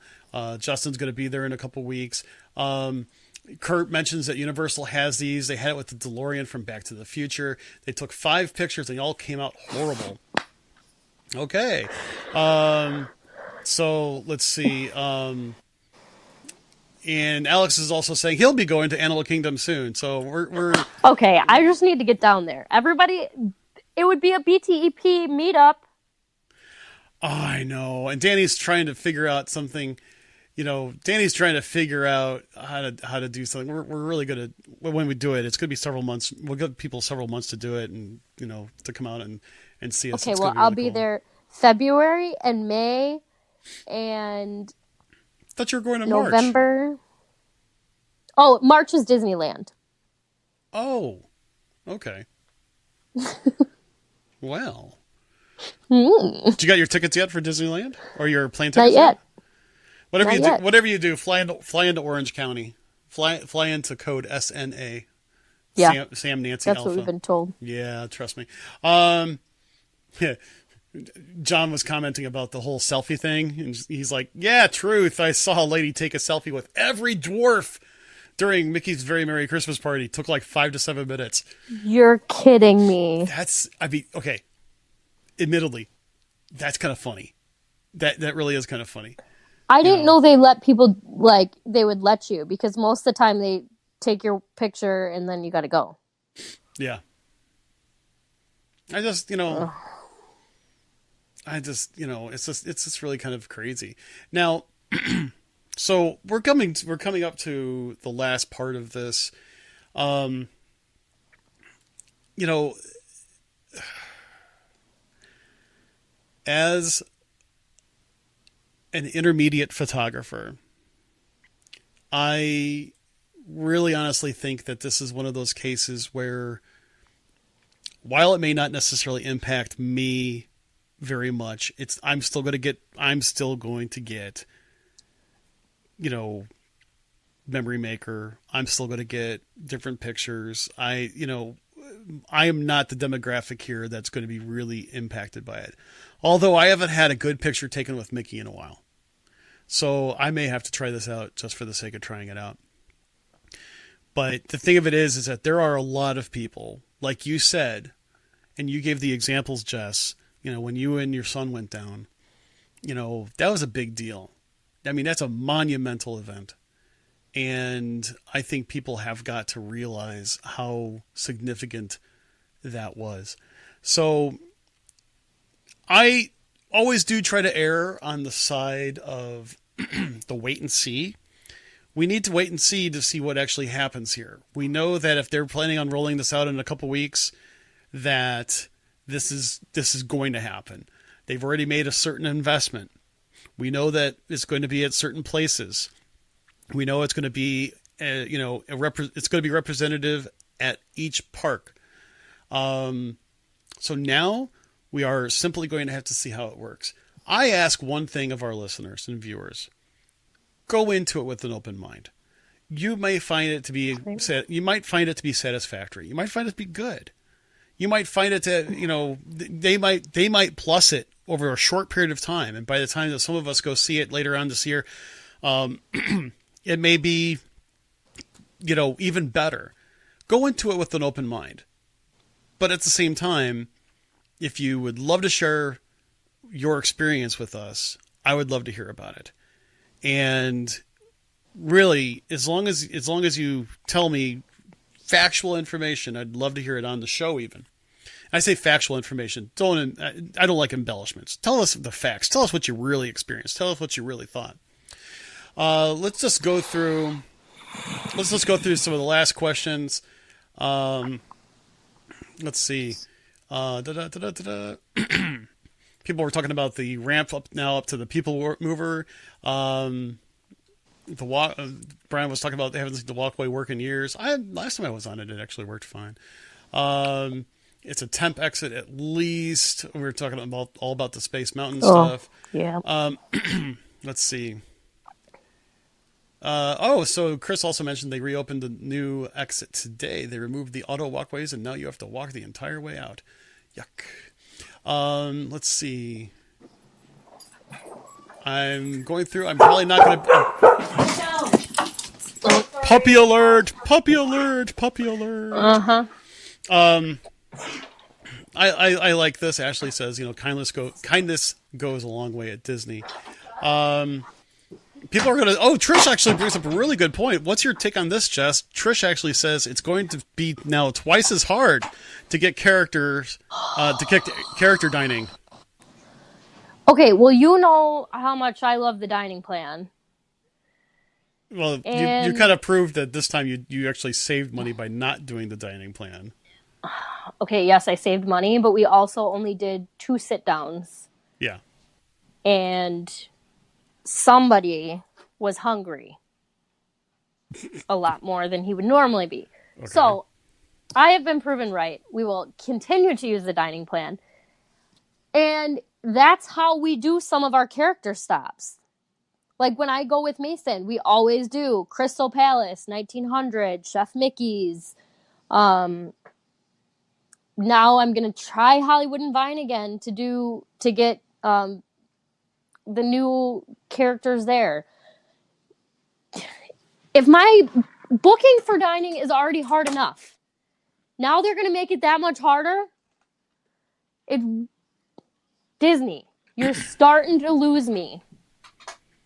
Justin's going to be there in a couple weeks. Kurt mentions that Universal has these. They had it with the DeLorean from Back to the Future. They took 5 pictures and they all came out horrible. Okay. So let's see. And Alex is also saying he'll be going to Animal Kingdom soon. So we're okay. I just need to get down there. Everybody, it would be a BTEP meetup. Oh, I know. And Danny's trying to figure out something. Danny's trying to figure out how to do something. We're really good at when we do it. It's going to be several months. We'll give people several months to do it, and to come out and see us. Okay, well, I'll be there February and May, and I thought you were going to November. March. Oh, March is Disneyland. Oh, okay. Well, did you got your tickets yet for Disneyland or your plane tickets? Not yet. Whatever you do, fly into Orange County. Fly into code SNA. Yeah. Sam Nancy That's Alpha. what we've been told. Yeah, trust me. John was commenting about the whole selfie thing, and he's like, "Yeah, truth. I saw a lady take a selfie with every dwarf during Mickey's Very Merry Christmas Party. Took like 5 to 7 minutes." You're kidding me. Okay. Admittedly, that's kind of funny. That really is kind of funny. I didn't know they let people, they would let you, because most of the time they take your picture and then you got to go. Yeah. it's just really kind of crazy. Now, so we're coming up to the last part of this. As an intermediate photographer, I really honestly think that this is one of those cases where, while it may not necessarily impact me very much, I'm still going to get Memory Maker. I'm still going to get different pictures. I am not the demographic here that's going to be really impacted by it. Although I haven't had a good picture taken with Mickey in a while. So I may have to try this out just for the sake of trying it out. But the thing of it is that there are a lot of people, like you said, and you gave the examples, Jess, when you and your son went down, that was a big deal. I mean, that's a monumental event. And I think people have got to realize how significant that was. So I always do try to err on the side of the wait and see. We need to wait and see to see what actually happens here. We know that if they're planning on rolling this out in a couple weeks, that this is going to happen. They've already made a certain investment. We know that it's going to be at certain places. We know it's going to be, it's going to be representative at each park. So now we are simply going to have to see how it works. I ask one thing of our listeners and viewers: go into it with an open mind. You may find it to be satisfactory. You might find it to be good. you might find it to, they might plus it over a short period of time. And by the time that some of us go see it later on this year, it may be, even better. Go into it with an open mind. But at the same time, if you would love to share your experience with us, I would love to hear about it. And really, as long as you tell me factual information, I'd love to hear it on the show even. I say factual information. I don't like embellishments. Tell us the facts. Tell us what you really experienced. Tell us what you really thought. Let's just go through some of the last questions. Let's see. People were talking about the ramp up to the People Mover. Brian was talking about they haven't seen the walkway work in years. Last time I was on it, it actually worked fine. It's a temp exit at least. We were talking all about the Space Mountain stuff. Yeah. Let's see. So Chris also mentioned they reopened the new exit today. They removed the auto walkways, and now you have to walk the entire way out. Yuck. Let's see. I'm going through. I'm probably not going to. Puppy alert! Puppy alert! Puppy alert! I like this. Ashley says, kindness goes a long way at Disney. People are going to... Oh, Trish actually brings up a really good point. What's your take on this, Jess? Trish actually says it's going to be now twice as hard to get characters, to get character dining. Okay, well, you know how much I love the dining plan. Well, you kind of proved that this time you actually saved money by not doing the dining plan. Okay, yes, I saved money, but we also only did 2 sit-downs. Yeah. And somebody was hungry a lot more than he would normally be. Okay. So I have been proven right. We will continue to use the dining plan. And that's how we do some of our character stops. Like when I go with Mason, we always do Crystal Palace, 1900, Chef Mickey's. Now I'm going to try Hollywood and Vine again to get the new characters there. If my booking for dining is already hard enough, now they're going to make it that much harder. Disney, you're starting to lose me.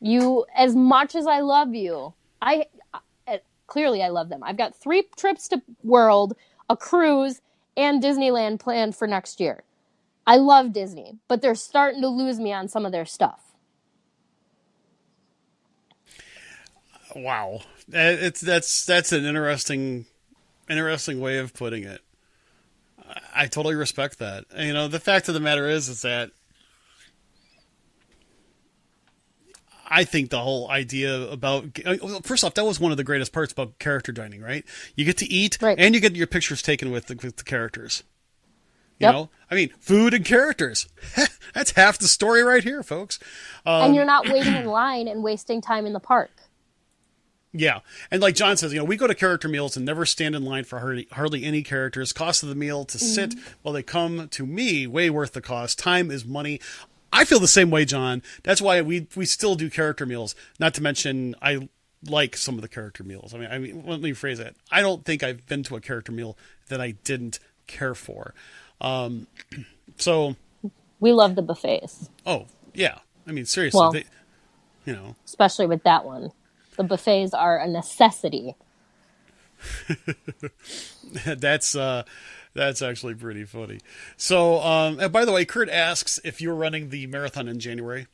You, as much as I love you, clearly I love them. I've got 3 trips to World, a cruise, and Disneyland planned for next year. I love Disney, but they're starting to lose me on some of their stuff. Wow, that's an interesting way of putting it. I totally respect that. The fact of the matter is that I think the whole idea about, first off, that was one of the greatest parts about character dining, right? You get to eat, right, and you get your pictures taken with the characters. You know? I mean, food and characters. That's half the story right here, folks. And you're not waiting in line and wasting time in the park. Yeah. And like John says, we go to character meals and never stand in line for hardly any characters. Cost of the meal to sit while they come to me, way worth the cost. Time is money. I feel the same way, John. That's why we still do character meals. Not to mention, I like some of the character meals. I mean, let me phrase that. I don't think I've been to a character meal that I didn't care for. So we love the buffets. Oh yeah, I mean seriously, well, especially with that one, the buffets are a necessity. That's actually pretty funny. So, and by the way, Kurt asks if you're running the marathon in January.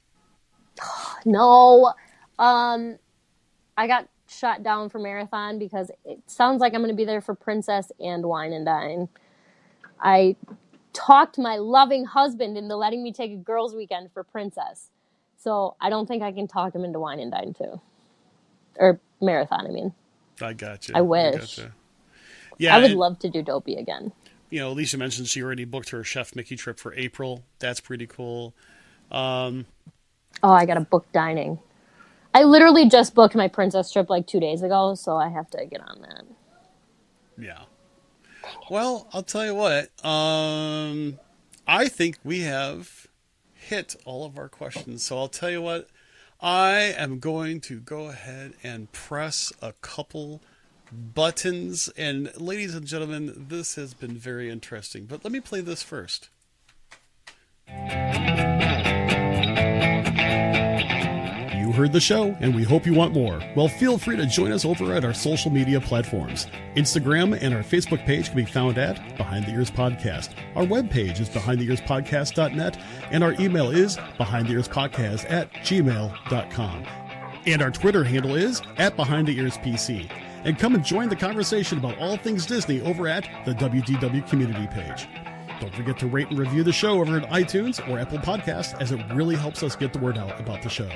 No, I got shot down for marathon because it sounds like I'm going to be there for Princess and Wine and Dine. I talked my loving husband into letting me take a girls' weekend for Princess. So I don't think I can talk him into Wine and Dine too. Or marathon, I mean. I got you. I wish. Yeah, I would love to do Dopey again. Alicia mentioned she already booked her Chef Mickey trip for April. That's pretty cool. I got to book dining. I literally just booked my Princess trip like 2 days ago, so I have to get on that. Yeah. Well, I'll tell you what. I think we have hit all of our questions. So I'll tell you what. I am going to go ahead and press a couple buttons. And ladies and gentlemen, this has been very interesting. But let me play this first. You heard the show, and we hope you want more. Well, feel free to join us over at our social media platforms. Instagram and our Facebook page can be found at Behind the Ears Podcast. Our webpage is behindtheearspodcast.net, and our email is behindtheearspodcast@gmail.com. And our Twitter handle is @BehindTheEarsPC. And come and join the conversation about all things Disney over at the WDW community page. Don't forget to rate and review the show over at iTunes or Apple Podcasts, as it really helps us get the word out about the show.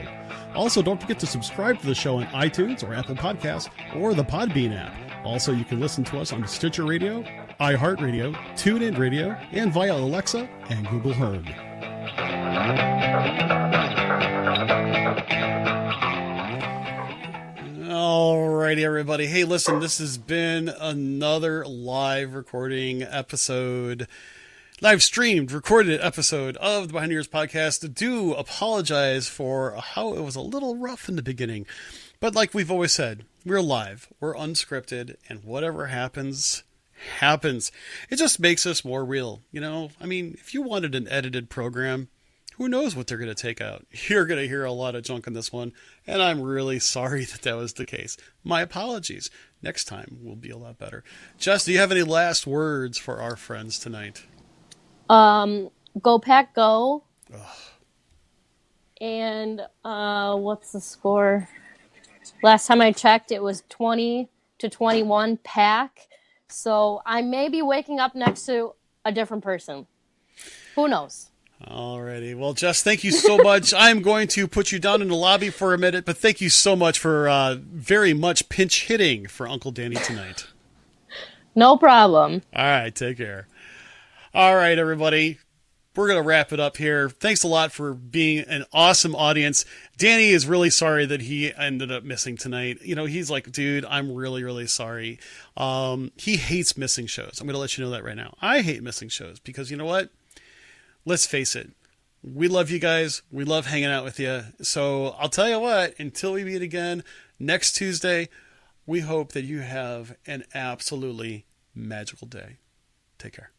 Also, don't forget to subscribe to the show on iTunes or Apple Podcasts or the Podbean app. Also, you can listen to us on Stitcher Radio, iHeartRadio, TuneIn Radio, and via Alexa and Google Home. Alrighty, everybody. Hey, listen, this has been another live recording episode. Live streamed, recorded episode of the Behind the Ears podcast. Do apologize for how it was a little rough in the beginning. But like we've always said, we're live, we're unscripted, and whatever happens, happens. It just makes us more real. You know, I mean, if you wanted an edited program, who knows what they're going to take out? You're going to hear a lot of junk in this one, and I'm really sorry that was the case. My apologies. Next time will be a lot better. Jess, do you have any last words for our friends tonight? Go Pack Go. Ugh. And what's the score? Last time I checked, it was 20-21 Pack. So I may be waking up next to a different person. Who knows? Alrighty. Well, Jess, thank you so much. I'm going to put you down in the lobby for a minute, but thank you so much for very much pinch hitting for Uncle Danny tonight. No problem. All right. Take care. All right, everybody. We're going to wrap it up here. Thanks a lot for being an awesome audience. Danny is really sorry that he ended up missing tonight. You know, he's like, dude, I'm really, really sorry. He hates missing shows. I'm going to let you know that right now. I hate missing shows because you know what? Let's face it. We love you guys. We love hanging out with you. So I'll tell you what, until we meet again next Tuesday, we hope that you have an absolutely magical day. Take care.